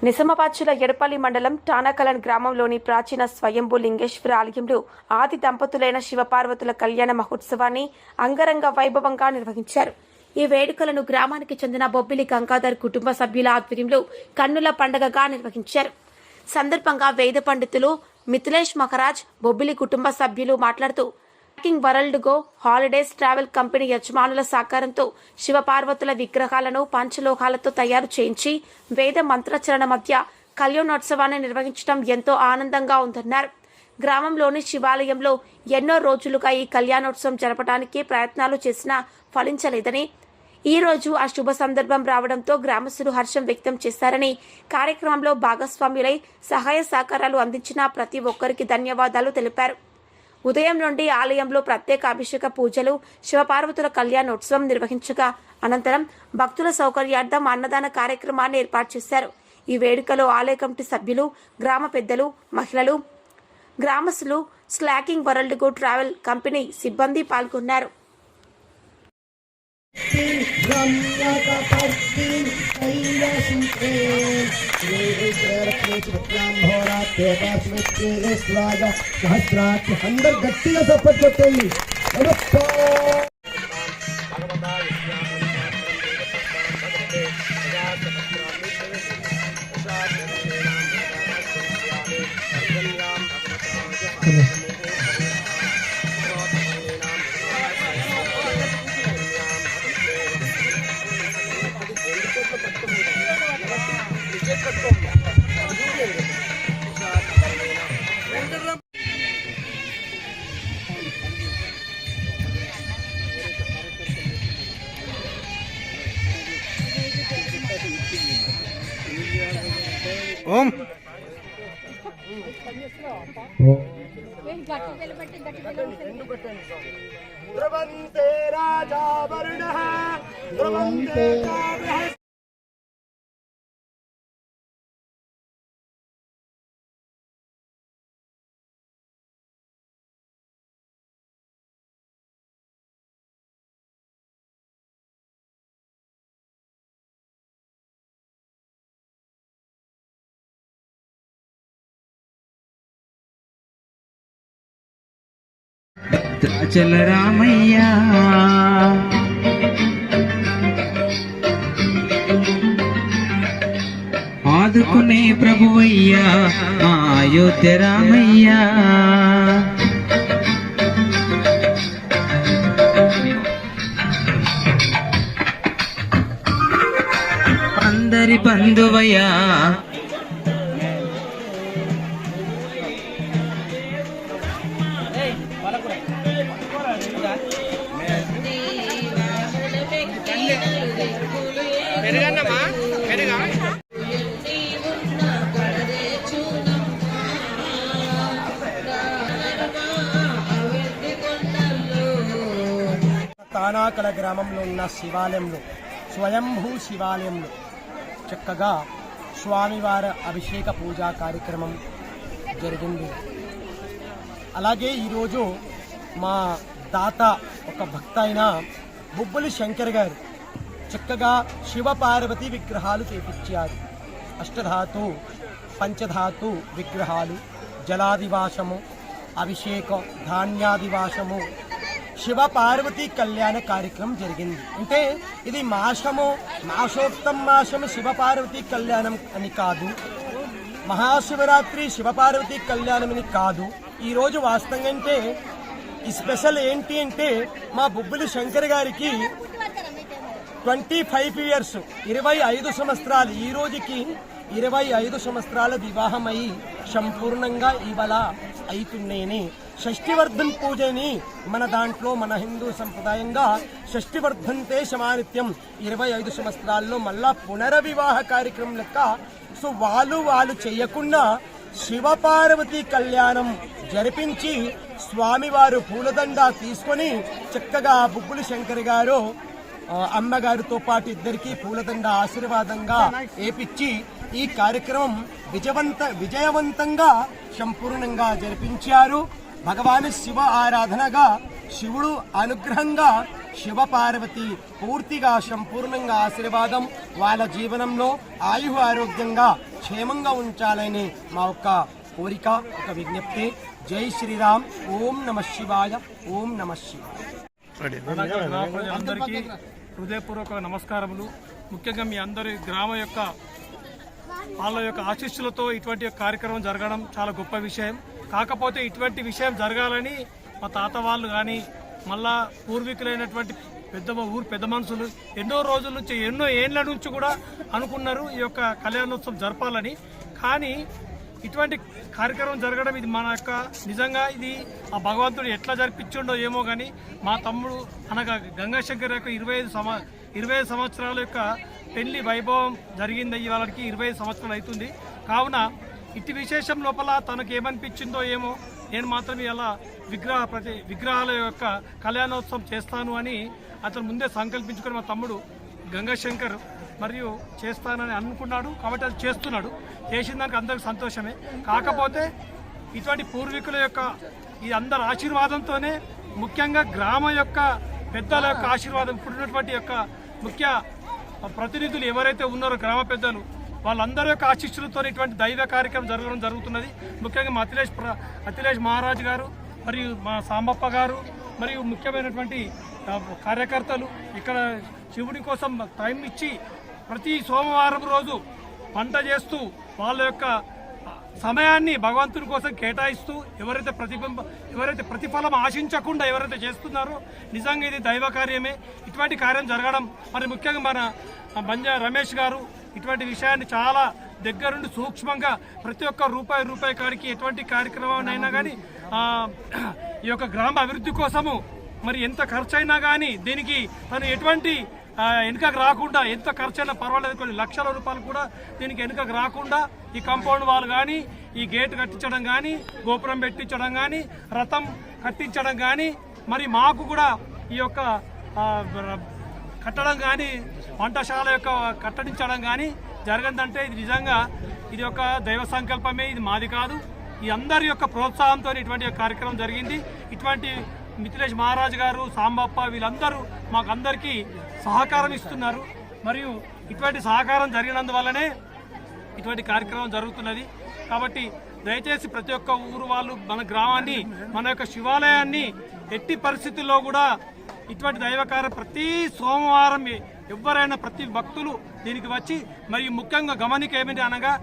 నిజామాబాద్ జిల్లా ఎడపల్లి మండలం టానాకలన్ గ్రామంలోని ప్రాచీన స్వయంభూ లింగేశ్వర ఆలయంలో ఆది దంపతులైన శివపార్వతుల కళ్యాణ మహోత్సవాన్ని అంగరంగ వైభవంగా నిర్వహించారు. ఈ వేడుకలను గ్రామానికి చెందిన బొబ్బిలి గంగాధర్ కుటుంబ సభ్యుల ఆధ్వర్యంలో కన్నుల పండుగగా నిర్వహించారు. సందర్భంగా వేద పండితులు మిథిలేష్ మహారాజ్, బొబ్బిలి కుటుంబ సభ్యులు మాట్లాడుతూ world go holidays travel company యజమానుల సహకారంతో శివపార్వతుల విగ్రహాలను పంచలోహాలతో తయారు చేయించి వేద మంత్రచరణ మధ్య కళ్యాణోత్సవాన్ని నిర్వహించడం ఎంతో ఆనందంగా ఉందన్నారు. గ్రామంలోని శివాలయంలో ఎన్నో రోజులుగా ఈ కళ్యాణోత్సవం జరపడానికి ప్రయత్నాలు చేసినా ఫలించలేదని, ఈ రోజు ఆ శుభ సందర్భం రావడంతో గ్రామస్తులు హర్షం వ్యక్తం చేశారని, కార్యక్రమంలో భాగస్వామ్యులై సహాయ సహకారాలు అందించిన ప్రతి ఒక్కరికి ధన్యవాదాలు తెలిపారు. ఉదయం నుండి ఆలయంలో ప్రత్యేక అభిషేక పూజలు, శివపార్వతుల కళ్యాణోత్సవం నిర్వహించగా అనంతరం భక్తుల సౌకర్యార్థం అన్నదాన కార్యక్రమాన్ని ఏర్పాటు చేశారు. ఈ వేడుకలో ఆలయ కమిటీ సభ్యులు, గ్రామ పెద్దలు, మహిళలు, గ్రామస్తులు, స్లాకింగ్ వరల్డ్ గో ట్రావెల్ కంపెనీ సిబ్బంది పాల్గొన్నారు. అందరు గట్టిగా సపోర్ట్ కొట్టండి. ఓం ధ్రువంతే రాజా వరుణః ధ్రువంతే చల రామయ్య ఆదుకునే ప్రభువయ్యా మా అయోధ్య రామయ్య. అందరి బంధువయ్యా తానాకల గ్రామంలో ఉన్న శివాలయంలో, స్వయంభూ శివాలయంలో చక్కగా స్వామివారి అభిషేక పూజా కార్యక్రమం జరిగింది. అలాగే ఈరోజు మా దాత ఒక భక్త అయిన బొబ్బిలి శంకర్ గారు చక్కగా శివపార్వతి విగ్రహాలు చేపించారు. అష్టధాతు, పంచధాతు విగ్రహాలు, జలాదివాసము, అభిషేకం, ధాన్యాదివాసము, శివపార్వతి కళ్యాణ కార్యక్రమం జరిగింది. అంటే ఇది మాసోక్తం మాసము శివపార్వతి కళ్యాణం అని కాదు, మహాశివరాత్రి శివపార్వతి కళ్యాణం అని కాదు. ఈరోజు వాస్తవంగా అంటే ఈ స్పెషల్ ఏంటి అంటే మా బొబ్బిలి శంకర్ గారికి 25 ఇయర్స్, 25 సంవత్సరాలు, ఈ రోజుకి 25 సంవత్సరాల వివాహమై సంపూర్ణంగా ఇవాళ అవుతున్నాయని షష్ఠివర్ధన్ పూజని మన దాంట్లో మన హిందూ సంప్రదాయంగా షష్ఠివర్ధంతే సమానిత్యం 25 సంవత్సరాల్లో మళ్ళా పునర్వివాహ కార్యక్రమం లెక్క. సో వాళ్ళు చేయకుండా శివపార్వతి కళ్యాణం జరిపించి స్వామివారు పూలదండ తీసుకొని చక్కగా బొబ్బిలి శంకర్ గారు అమ్మగారితో పాటు ఇద్దరికి పూలదండ ఆశీర్వాదంగా ఏపిచ్చి ఈ కార్యక్రమం విజయవంతంగా సంపూర్ణంగా జరిపించారు. భగవాన్ శివ ఆరాధనగా, శివుడు అనుగ్రహంగా శివపార్వతి పూర్తిగా సంపూర్ణంగా ఆశీర్వాదం వాళ్ళ జీవనంలో ఆయు ఆరోగ్యంగా క్షేమంగా ఉంచాలని మా యొక్క కోరిక, ఒక విజ్ఞప్తి. జై శ్రీరామ్. ఓం నమః శివాయ. ఓం నమః శివాయ. గ్రామ ప్రజలందరికీ హృదయపూర్వక నమస్కారములు. ముఖ్యంగా మీ అందరి గ్రామ యొక్క వాళ్ళ యొక్క ఆశీస్సులతో ఇటువంటి కార్యక్రమం జరగడం చాలా గొప్ప విషయం. కాకపోతే ఇటువంటి విషయం జరగాలని మా తాత వాళ్ళు కానీ మళ్ళా పూర్వీకులైనటువంటి పెద్ద మనుషులు ఎన్నో రోజుల నుంచి, ఎన్నో ఏళ్ల నుంచి కూడా అనుకున్నారు ఈ యొక్క కళ్యాణోత్సవం జరపాలని. కానీ ఇటువంటి కార్యక్రమం జరగడం ఇది మన యొక్క నిజంగా ఇది ఆ భగవంతుడు ఎట్లా జరిపించిండో ఏమో. కానీ మా తమ్ముడు అనగా గంగాశంకర్ యొక్క 25 సంవత్సరాల యొక్క పెళ్లి వైభవం జరిగింది. వాళ్ళకి 25 సంవత్సరాలు అవుతుంది. కావున ఇటు విశేషం లోపల తనకు ఏమనిపించిందో ఏమో, నేను మాత్రం ఇలా విగ్రహాల యొక్క కళ్యాణోత్సవం చేస్తాను అని అతను ముందే సంకల్పించుకొని మా తమ్ముడు గంగాశంకర్ మరియు చేస్తానని అనుకున్నాడు. కాబట్టి అది చేస్తున్నాడు. చేసిన దానికి అందరికి సంతోషమే. కాకపోతే ఇటువంటి పూర్వీకుల యొక్క ఈ అందరి ఆశీర్వాదంతోనే, ముఖ్యంగా గ్రామ యొక్క పెద్దల యొక్క ఆశీర్వాదం, ఇప్పుడున్నటువంటి యొక్క ముఖ్య ప్రతినిధులు ఎవరైతే ఉన్నారో గ్రామ పెద్దలు, వాళ్ళందరి యొక్క ఆశీస్సులతో ఇటువంటి దైవ కార్యక్రమం జరగడం జరుగుతున్నది. ముఖ్యంగా మా అఖిలేష్ మహారాజ్ గారు మరియు మా సాంబప్ప గారు మరియు ముఖ్యమైనటువంటి కార్యకర్తలు ఇక్కడ శివుడి కోసం టైం ఇచ్చి ప్రతి సోమవారం రోజు వంట చేస్తూ వాళ్ళ యొక్క సమయాన్ని భగవంతుని కోసం కేటాయిస్తూ ఎవరైతే ప్రతిఫలం ఆశించకుండా ఎవరైతే చేస్తున్నారో నిజంగా ఇది దైవ కార్యమే. ఇటువంటి కార్యం జరగడం మరి ముఖ్యంగా మన బంజా రమేష్ గారు ఇటువంటి విషయాన్ని చాలా దగ్గరుండి సూక్ష్మంగా ప్రతి ఒక్క రూపాయి కాడికి ఎటువంటి కార్యక్రమాన్నైనా కానీ ఈ యొక్క గ్రామ అభివృద్ధి కోసము మరి ఎంత ఖర్చు అయినా కానీ దీనికి తను ఎటువంటి వెనుకకు రాకుండా, ఎంత ఖర్చైనా పర్వాలేదు, కొన్ని లక్షల రూపాయలు కూడా దీనికి వెనుకకు రాకుండా ఈ కాంపౌండ్ వాల్ కానీ, ఈ గేట్ కట్టించడం కానీ, గోపురం పెట్టించడం కానీ, రథం కట్టించడం కానీ, మరి మాకు కూడా ఈ యొక్క కట్టడం కానీ, వంటశాల యొక్క కట్టడించడం కానీ జరగదంటే ఇది నిజంగా ఇది ఒక దైవ సంకల్పమే. ఇది మాది కాదు. ఈ అందరి యొక్క ప్రోత్సాహంతో ఇటువంటి కార్యక్రమం జరిగింది. ఇటువంటి మిథిలేష్ మహారాజ్ గారు, సాంబప్ప వీళ్ళందరూ మాకందరికీ సహకారం ఇస్తున్నారు. మరియు ఇటువంటి సహకారం జరిగినందువల్లనే ఇటువంటి కార్యక్రమం జరుగుతున్నది. కాబట్టి దయచేసి ప్రతి ఒక్క ఊరు వాళ్ళు మన గ్రామాన్ని, మన యొక్క శివాలయాన్ని ఎట్టి పరిస్థితుల్లో కూడా ఇటువంటి దైవకార్యం ప్రతి సోమవారం ఎవరైనా ప్రతి భక్తులు దీనికి వచ్చి, మరియు ముఖ్యంగా గమనిక ఏమిటి అనగా